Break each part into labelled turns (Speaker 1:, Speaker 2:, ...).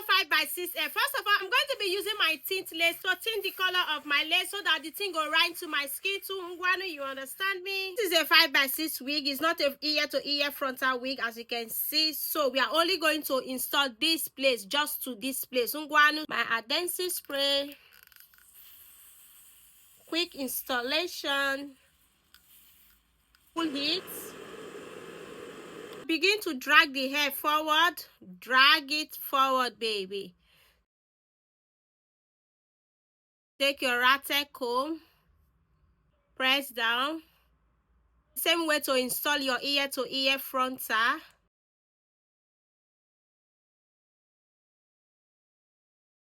Speaker 1: 5x6. First of all, I'm going to be using my tint lace to tint the color of my lace so that the thing go right to my skin too. Ngwanu, you understand me? This is a 5x6 wig. It's not a ear to ear frontal wig, as you can see. So we are only going to install this place, just to this place. Ngwanu, my adhesive spray. Quick installation. Full heat. Begin to drag the hair forward. Drag it forward, baby. Take your ratchet comb. Press down. Same way to install your ear to ear frontal.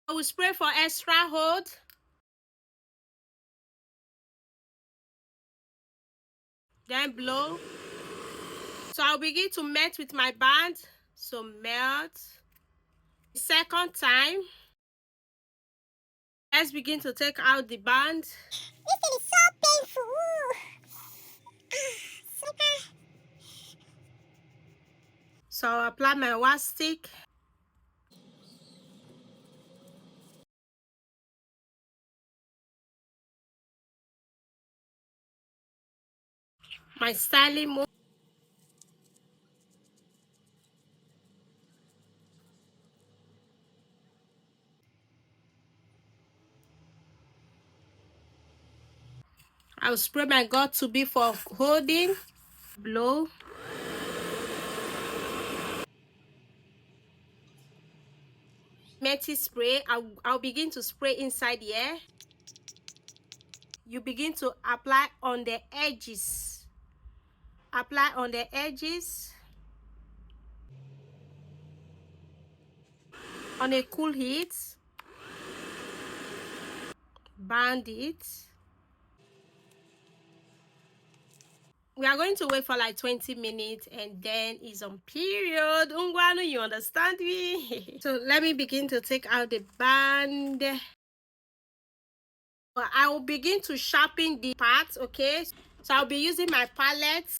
Speaker 1: I will spray for extra hold. Then blow. So I'll begin to melt with my band. So melt. Second time. Let's begin to take out the band.
Speaker 2: This thing is so painful.
Speaker 1: So I'll apply my wax stick. My styling move. I'll spray my God to be for holding. Blow. Metal spray. I'll begin to spray inside here. You begin to apply on the edges. Apply on the edges. On a cool heat. Band it. We are going to wait for like 20 minutes and then it's on period. Ungwanu, you understand me? So let me begin to take out the band. I will begin to sharpen the parts, okay? So I'll be using my palette.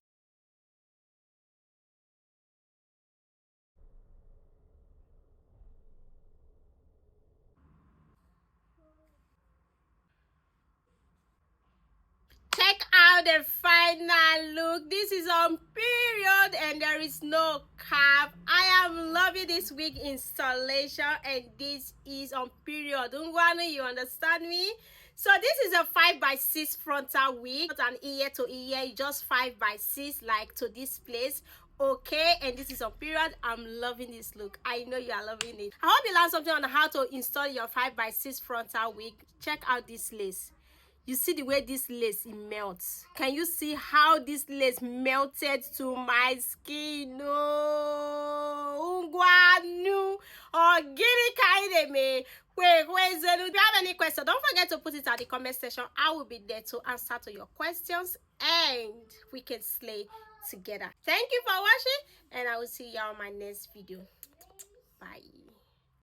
Speaker 1: Check out the final look. This is on period and there is no cap. I am loving this wig installation and this is on period. Ungwanu, you understand me? So this is a 5x6 frontal wig, not an ear to ear, just 5x6 like to this place. Okay, and this is on period. I'm loving this look. I know you are loving it. I hope you learned something on how to install your 5x6 frontal wig. Check out this lace. You see the way this lace melts. Can you see how this lace melted to my skin? No, Ungwanu or Giri Kaide me. Wait, if you have any questions, don't forget to put it at the comment section. I will be there to answer to your questions and we can slay together. Thank you for watching and I will see you on my next video. Bye.